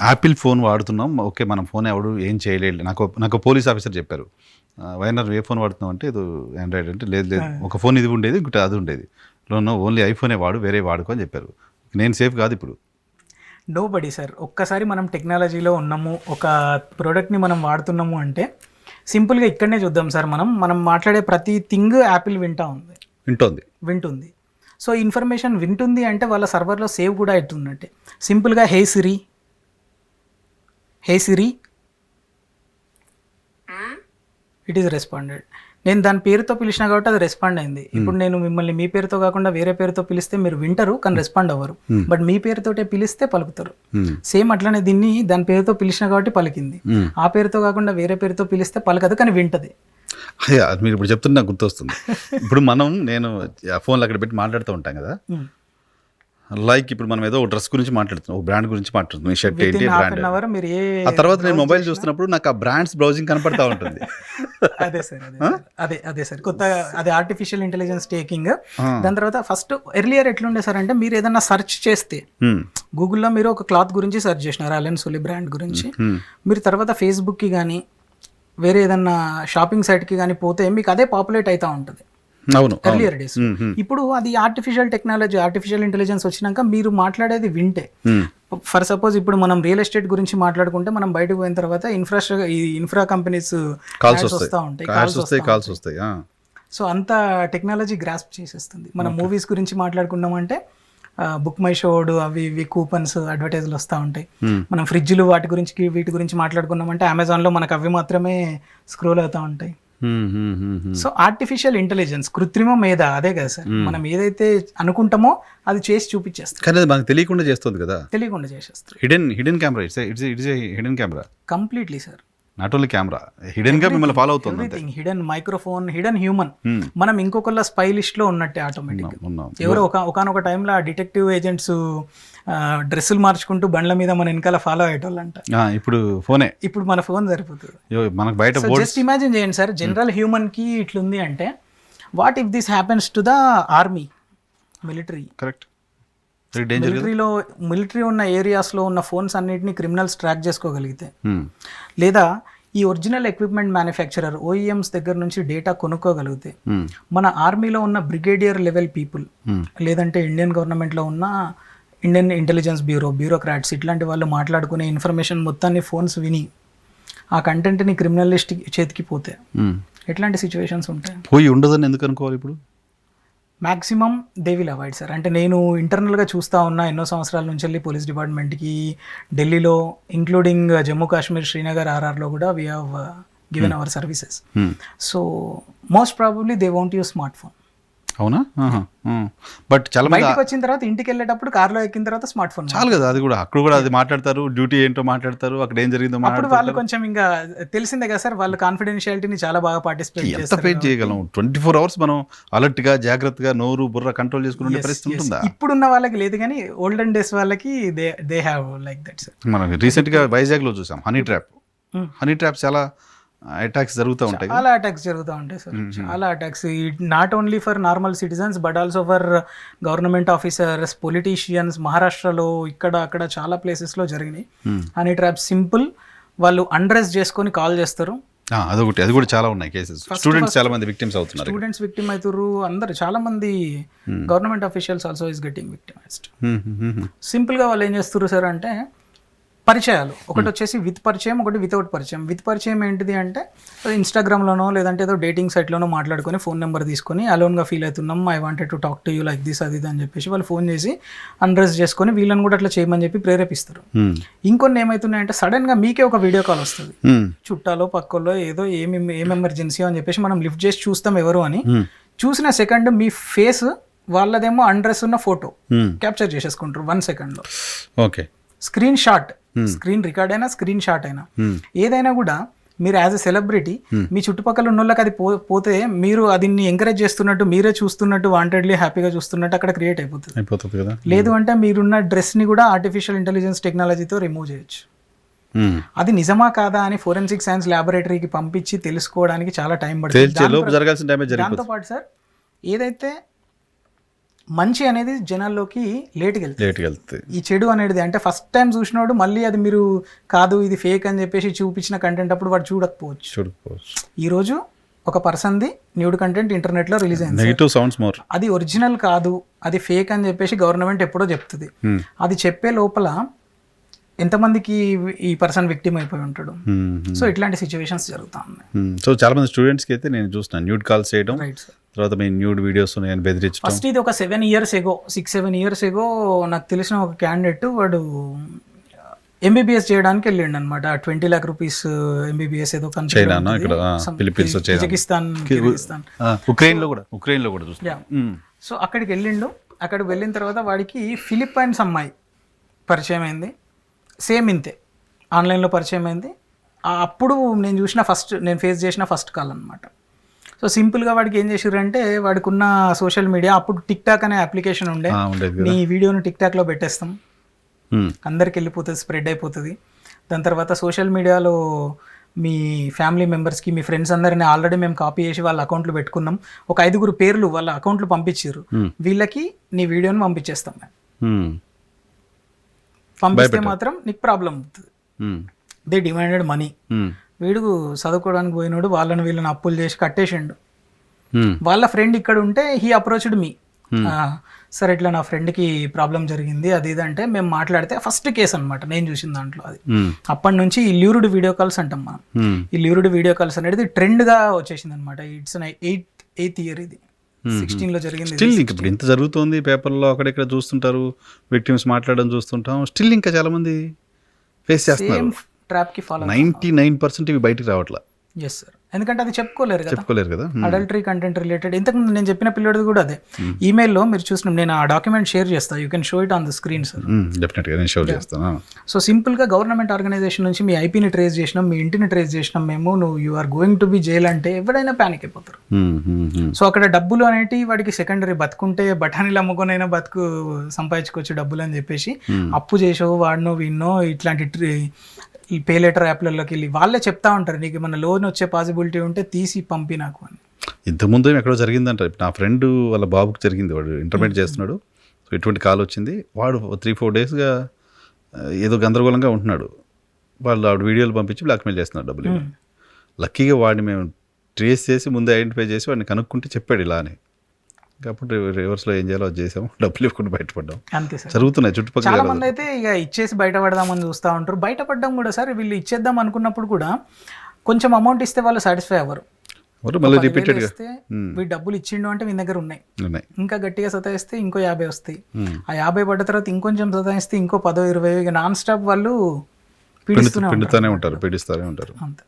Apple phone వాడుతున్నాం. Okay. మనం phone ఎవడు ఏం చేయలేడు. నాకు పోలీస్ ఆఫీసర్ చెప్పారు. వైనర్ ఏ ఫోన్ వాడుతున్నావు అంటే ఏదో ఆండ్రాయిడ్ అంటే లేదు లేదు. ఒక ఫోన్ ఇది ఉండేది. ఇంకోటి అది ఉండేది. నో ఓన్లీ ఐఫోనే వాడు. వేరే వాడుకో అని చెప్పారు. నేను సేఫ్ కాదు ఇప్పుడు. Nobody sir. ఒక్కసారి మనం టెక్నాలజీలో ఉన్నాము, ఒక ప్రోడక్ట్ని మనం వాడుతున్నాము అంటే సింపుల్గా ఇక్కడనే చూద్దాం సార్. మనం మాట్లాడే ప్రతి థింగ్ యాపిల్ వింటుంది. సో ఇన్ఫర్మేషన్ వింటుంది అంటే వాళ్ళ సర్వర్లో సేవ్ కూడా అవుతున్నట్టే. సింపుల్గా హే సిరి ఇట్ ఈస్ రెస్పాండెడ్. నేను దాని పేరుతో పిలిచిన కాబట్టి అది రెస్పాండ్ అయింది. ఇప్పుడు నేను మిమ్మల్ని మీ పేరుతో కాకుండా వేరే పేరుతో పిలిస్తే మీరు వింటారు కానీ రెస్పాండ్ అవ్వరు. బట్ మీ పేరుతోటే పిలిస్తే పలుకుతారు. సేమ్ అట్లనే దీన్ని దాని పేరుతో పిలిచిన కాబట్టి పలికింది. ఆ పేరుతో కాకుండా వేరే పేరుతో పిలిస్తే పలకదు కానీ వింటది. మీరు ఇప్పుడు చెప్తుంటే నాకు గుర్తొస్తుంది. ఇప్పుడు నేను ఫోన్లో అక్కడ పెట్టి మాట్లాడుతూ ఉంటాం కదా. లైక్ ఇప్పుడు మనం ఏదో డ్రెస్ గురించి మాట్లాడుతున్నాం, ఒక బ్రాండ్ గురించి మాట్లాడుతున్నాం. ఈ షర్ట్ ఏంటి బ్రాండ్. ఆ తర్వాత నేను మొబైల్ చూస్తున్నప్పుడు నాకు ఆ బ్రాండ్స్ బ్రౌజింగ్ కనపడతా ఉంటుంది. అదే సార్ కొత్త అది ఆర్టిఫిషియల్ ఇంటెలిజెన్స్ టేకింగ్. దాని తర్వాత ఫస్ట్ ఎర్లియర్ ఎట్లుండే సార్ అంటే మీరు ఏదన్నా సెర్చ్ చేస్తే గూగుల్లో మీరు ఒక క్లాత్ గురించి సెర్చ్ చేసినారు, అలెన్ సోలీ బ్రాండ్ గురించి. మీరు తర్వాత ఫేస్బుక్కి కానీ వేరే ఏదన్నా షాపింగ్ సైట్కి కానీ పోతే మీకు అదే పాపులేట్ అవుతూ ఉంటుంది. Earlier days. ఇప్పుడు అది ఆర్టిఫిషియల్ టెక్నాలజీ, ఆర్టిఫిషియల్ ఇంటెలిజెన్స్ వచ్చినాక మీరు మాట్లాడేది వింటే, ఫర్ సపోజ్ ఇప్పుడు మనం రియల్ ఎస్టేట్ గురించి మాట్లాడుకుంటే మనం బయటకు పోయిన తర్వాత ఇన్ఫ్రా కంపెనీస్ కాల్స్ వస్తూ ఉంటాయి. సో అంత టెక్నాలజీ గ్రాస్ప్ చేసేస్తుంది. మనం మూవీస్ గురించి మాట్లాడుకున్నామంటే బుక్ మై షోడ్ అవి ఇవి కూపన్స్ అడ్వర్టైజ్లు వస్తూ ఉంటాయి. మనం ఫ్రిడ్జ్లు వీటి గురించి మాట్లాడుకున్నామంటే అమెజాన్లో మనకు అవి మాత్రమే స్క్రోల్ అవుతూ ఉంటాయి. సో ఆర్టిఫిషియల్ ఇంటెలిజెన్స్, కృత్రిమ మేధ, అదే కదా సార్. మనం ఏదైతే అనుకుంటామో అది చేసి చూపించేస్తుంది. కానీ అది మనకు తెలియకుండా చేస్తుంది కదా. తెలియకుండా చేసేస్తుంది. Hidden camera. It's hidden camera completely sir. Not only camera, hidden గా మిమ్మల్ని ఫాలో అవుతుంది. Everything hidden, microphone, hidden human. మనం ఇంకొకళ్ళ స్పై లిస్ట్ లో ఉన్నట్టే ఆటోమేటిక్. ఎవరో ఒకనొక టైంలో డిటెక్టివ్ ఏజెంట్స్ డ్రెస్సులు మార్చుకుంటూ బండ్ల మీద మన వెనకాల ఫాలో అయ్యేటోళ్ళంట. ఇప్పుడు మన ఫోన్ సరిపోతుంది. మనకు బయట జస్ట్ ఇమాజిన్ చేయండి సార్, జనరల్ హ్యూమన్ కి ఇట్లుంది అంటే what if this happens to the army, military. Correct. Military ఉన్న ఏరియాస్లో ఉన్న ఫోన్స్ అన్నిటిని క్రిమినల్స్ ట్రాక్ చేసుకోగలిగితే, లేదా ఈ ఒరిజినల్ ఎక్విప్మెంట్ మ్యానుఫ్యాక్చరర్ ఓఈఎంస్ దగ్గర నుంచి డేటా కొనుక్కోగలిగితే, మన ఆర్మీలో ఉన్న బ్రిగేడియర్ లెవెల్ పీపుల్, లేదంటే ఇండియన్ గవర్నమెంట్లో ఉన్న ఇండియన్ ఇంటెలిజెన్స్ బ్యూరోక్రాట్స్ ఇట్లాంటి వాళ్ళు మాట్లాడుకునే ఇన్ఫర్మేషన్ మొత్తాన్ని ఫోన్స్ విని ఆ కంటెంట్ని క్రిమినలిస్ట్ చేతికి పోతే ఎట్లాంటి సిచ్యువేషన్స్ ఉంటాయి? పోయి ఉండదని ఎందుకు అనుకోవాలి? ఇప్పుడు maximum they will avoid sir. అంటే నేను ఇంటర్నల్గా చూస్తూ ఉన్నా ఎన్నో సంవత్సరాల నుంచి వెళ్ళి పోలీస్ డిపార్ట్మెంట్కి ఢిల్లీలో, ఇంక్లూడింగ్ జమ్మూ కాశ్మీర్, శ్రీనగర్, ఆర్ఆర్లో కూడా we have given our services. So most probably they won't use smart phone. అవునా? బట్ చాలా బయటకు వచ్చిన తర్వాత ఇంటికి వెళ్ళేటప్పుడు కార్లో ఎక్కిన తర్వాత స్మార్ట్ ఫోన్ చాలు కదా. అది కూడా అక్కడ కూడా అది మాట్లాడతారు, డ్యూటీ ఏంటో మాట్లాడతారు, అక్కడ ఏం జరిగిందో మాట్లాడతారు. వాళ్ళు కొంచెం ఇంకా తెలిసిందే కదా సార్, వాళ్ళు కాన్ఫిడెన్షియాలిటీని చాలా బాగా పార్టిసిపేట్ చేయగలం. 24 hours మనం అలర్ట్ గా, జాగ్రత్తగా నోరు బుర్ర కంట్రోల్ చేసుకునే పరిస్థితి ఉంటుందా? ఇప్పుడున్న వాళ్ళకి లేదు కానీ ఓల్డెన్ డేస్ వాళ్ళకి they have like that sir. మనం రీసెంట్ గా వైజాగ్ లో చూసాం హనీ ట్రాప్ చాలా అటాక్స్ జరుగుతూ ఉంటాయి. చాలా అటాక్స్ జరుగుతూ ఉంటాయి సార్. చాలా attacks, not only for normal citizens but also for government officers, politicians. మహారాష్ట్రలో ఇక్కడ అక్కడ చాలా ప్లేసెస్లో జరిగినాయి హనీ ట్రాప్స్. సింపుల్, వాళ్ళు అండ్రెస్ చేసుకొని కాల్ చేస్తారు. అదొకటి, అది కూడా చాలా ఉన్నాయి కేసెస్. స్టూడెంట్స్ చాలా మంది విక్టిమ్స్ అవుతున్నారు. స్టూడెంట్స్ విక్టిమ్ అవుతారు. అందరు చాలా మంది government officials also is getting victimised. సింపుల్గా వాళ్ళు ఏం చేస్తారు సార్ అంటే పరిచయాలు. ఒకటి వచ్చేసి విత్ పరిచయం, ఒకటి వితౌట్ పరిచయం. విత్ పరిచయం ఏంటిది అంటే ఇన్స్టాగ్రామ్లోనో లేదంటే ఏదో డేటింగ్ సైట్లోనో మాట్లాడుకొని ఫోన్ నెంబర్ తీసుకొని అలోన్గా ఫీల్ అవుతున్నాం, I wanted to talk to you like this అది అని చెప్పేసి వాళ్ళు ఫోన్ చేసి అన్డ్రెస్ చేసుకొని వీళ్ళని కూడా అట్లా చేయమని చెప్పి ప్రేరేపిస్తారు. ఇంకొన్ని ఏమవుతున్నాయంటే సడన్గా మీకే ఒక వీడియో కాల్ వస్తుంది, చుట్టాలో పక్కల్లో ఏదో ఏం ఎమర్జెన్సీ అని చెప్పేసి మనం లిఫ్ట్ చేసి చూస్తాం ఎవరు అని. చూసిన సెకండ్ మీ ఫేస్ వాళ్ళదేమో అన్డ్రెస్ ఉన్న ఫోటో క్యాప్చర్ చేసేసుకుంటారు 1 second. Okay. Screen shot, screen record అయినా స్క్రీన్ షాట్ అయినా ఏదైనా కూడా మీరు యాజ్ ఎ సెలబ్రిటీ మీ చుట్టుపక్కల ఉన్న వాళ్ళకి అది పోతే మీరు దీన్ని ఎంకరేజ్ చేస్తున్నట్టు, మీరే చూస్తున్నట్టు, వాంటెడ్లీ హ్యాపీగా చూస్తున్నట్టు అక్కడ క్రియేట్ అయిపోతుంది కదా. లేదు అంటే మీరున్న డ్రెస్ని కూడా ఆర్టిఫిషియల్ ఇంటెలిజెన్స్ టెక్నాలజీతో రిమూవ్ చేయొచ్చు. అది నిజమా కాదా అని ఫోరెన్సిక్ సైన్స్ ల్యాబొరేటరీకి పంపించి తెలుసుకోవడానికి చాలా టైం పడుతుంది. దాంతోపాటు సార్ ఏదైతే మంచి అనేది జనాల్లోకి లేట్కి వెళ్తుంది. లేట్గా వెళ్తుంది. ఈ చెడు అనేది అంటే ఫస్ట్ టైం చూసినోడు మళ్ళీ అది మీరు కాదు ఇది ఫేక్ అని చెప్పేసి చూపించిన కంటెంట్ అప్పుడు వాడు చూడకపోవచ్చు. చూడకపోవచ్చు. ఈరోజు ఒక పర్సన్ది న్యూడ్ కంటెంట్ ఇంటర్నెట్లో రిలీజ్ అయింది, నెగిటివ్ సౌండ్స్ మోర్, అది ఒరిజినల్ కాదు అది ఫేక్ అని చెప్పేసి గవర్నమెంట్ ఎప్పుడో చెప్తుంది. అది చెప్పే లోపల ఎంతమందికి ఈ పర్సన్ విక్టిమ్ అయిపోయి ఉంటాడు. సో ఇట్లాంటి సిచ్యువేషన్స్ జరుగుతూ ఉన్నాయి. సో చాలా మంది స్టూడెంట్స్కి అయితే నేను చూస్తున్నాను న్యూడ్ కాల్స్ చేయడం, రైట్ సార్. తర్వాత మీ న్యూడ్ వీడియోస్ నేను బెదిరించడం. ఫస్ట్ ఇది ఒక 7 years ఎగో 6-7 years ఎగో నాకు తెలిసిన ఒక క్యాండిడేట్ వాడు ఎంబీబీఎస్ చేయడానికి వెళ్ళిండు అనమాట. 20 lakh rupees ఎంబీబీఎస్ ఏదో చైనా, ఇక్కడ ఫిలిప్పీన్స్, కజకిస్తాన్, కిర్గిస్తాన్, ఉక్రెయిన్లో కూడా చూస్తాను. సో అక్కడికి వెళ్ళిండు. అక్కడికి వెళ్ళిన తర్వాత వాడికి ఫిలిప్పైన్స్ అమ్మాయి పరిచయం అయింది. సేమ్ ఇంతే ఆన్లైన్లో పరిచయం అయింది. అప్పుడు నేను ఫేస్ చేసిన ఫస్ట్ కాల్ అనమాట. సో సింపుల్గా వాడికి ఏం చేసిర్రంటే వాడికి ఉన్న సోషల్ మీడియా అప్పుడు టిక్ టాక్ అనే అప్లికేషన్ ఉండే, మీ వీడియోను టిక్ టాక్లో పెట్టేస్తాం, అందరికి వెళ్ళిపోతుంది, స్ప్రెడ్ అయిపోతుంది. దాని తర్వాత సోషల్ మీడియాలో మీ ఫ్యామిలీ మెంబర్స్కి మీ ఫ్రెండ్స్ అందరినీ ఆల్రెడీ మేము కాపీ చేసి వాళ్ళ అకౌంట్లు పెట్టుకున్నాం, ఒక 5 పేర్లు వాళ్ళ అకౌంట్లు పంపించారు, వీళ్ళకి నీ వీడియోని పంపించేస్తాం మేము, పంపిస్తే మాత్రం నీకు ప్రాబ్లం అవుతుంది. They demanded money. వీడు చదువుకోవడానికి పోయినాడు, వాళ్ళని వీళ్ళని అప్పులు చేసి కట్టేసిండు. వాళ్ళ ఫ్రెండ్ ఇక్కడ ఉంటే హీ అప్రోచ్డ్ మీ, సరే ఇట్లా నా ఫ్రెండ్కి ప్రాబ్లం జరిగింది అది ఇది అంటే మేము మాట్లాడితే ఫస్ట్ కేసు అనమాట నేను చూసిన దాంట్లో అది. అప్పటి నుంచి ఈ ల్యూరుడ్ వీడియో కాల్స్ అంటాం మనం. ఈ ల్యూరుడ్ వీడియో కాల్స్ అనేది ట్రెండ్గా వచ్చేసింది అనమాట. ఇట్స్ 8th year ఇది, 16లో జరిగింది. స్టిల్ ఇప్పుడు ఇంత జరుగుతుంది, పేపర్లో అక్కడెక్కడ చూస్తుంటారు, విక్టిమ్స్ మాట్లాడడం చూస్తుంటాం, స్టిల్ ఇంకా చాలా మంది ఫేస్ చేస్తున్నారు. ట్రాప్కి ఫాలో 99% ఇవి బయటికి రావట్లా. ఎస్ సార్, ఎందుకంటే అది చెప్పుకోలేరు కదా. కదా. అడల్టరీ కంటెంట్ రిలేటెడ్ ఇంతకుముందు నేను చెప్పిన పిల్లడిది కూడా అదే. ఈమెయిల్లో మీరు చూసిన నేను ఆ డాక్యుమెంట్ షేర్ చేస్తాను, you can show it on the screen sir. డెఫినెట్గా నేను షో చేస్తాను. సో సింపుల్గా గవర్నమెంట్ ఆర్గనైజేషన్ నుంచి మీ ఐపీని ట్రేస్ చేసినాం, మీ ఇంటిని ట్రేస్ చేసినాం మేము, నువ్వు you are going to be jail అంటే ఎవడైనా ప్యానిక్ అయిపోతారు. సో అక్కడ డబ్బులు అనేటివి వాడికి సెకండరీ, బతుకుంటే బఠానీలు అమ్ముకొనైనా బతుకు సంపాదించుకోవచ్చు డబ్బులు అని చెప్పేసి అప్పు చేసో వాడినో వీడినో ఇట్లాంటి ఈ పే లెటర్ యాప్లలోకి వెళ్ళి వాళ్ళే చెప్తా ఉంటారు, నీకు ఏమన్నా లోన్ వచ్చే పాసిబిలిటీ ఉంటే తీసి పంపి నాకు అని. ఇంతకుముందు ఎక్కడో జరిగిందంట, నా ఫ్రెండ్ వాళ్ళ బాబుకి జరిగింది, వాడు ఇంటర్మీడియట్ చేస్తున్నాడు. సో ఇటువంటి కాల్ వచ్చింది, వాడు 3-4 daysగా ఏదో గందరగోళంగా ఉంటున్నాడు, వాళ్ళు ఆవిడ వీడియోలు పంపించి బ్లాక్మెయిల్ చేస్తున్నారు డబ్బులు. లక్కీగా వాడిని మేము ట్రేస్ చేసి ముందే ఐడెంటిఫై చేసి వాడిని కనుక్కుంటే చెప్పాడు ఇలా అని. కాబట్టి రివర్స్లో ఏం చేయాలో అది చేసాము, డబ్బులు ఇవ్వకుండా బయటపడ్డాం. అంతే సార్, జరుగుతున్నాయి చుట్టుపక్కల. చాలా మంది అయితే ఇక ఇచ్చేసి బయటపడదామని చూస్తూ ఉంటారు. బయటపడడం కూడా సార్ వీళ్ళు ఇచ్చేద్దాం అనుకున్నప్పుడు కూడా కొంచెం అమౌంట్ ఇస్తే వాళ్ళు సాటిస్ఫై అవ్వరు. మళ్ళీ రిపీటెడ్గా వీడు డబ్బులు ఇచ్చిండు అంటే మీ దగ్గర ఉన్నాయి, ఇంకా గట్టిగా సతాయిస్తే ఇంకో 50 వస్తాయి, ఆ 50 పడ్డ తర్వాత ఇంకొంచెం సతాయిస్తే ఇంకో 10-20 ఇక నాన్ స్టాప్ వాళ్ళు పీడిస్తూనే ఉంటారు. అంతే.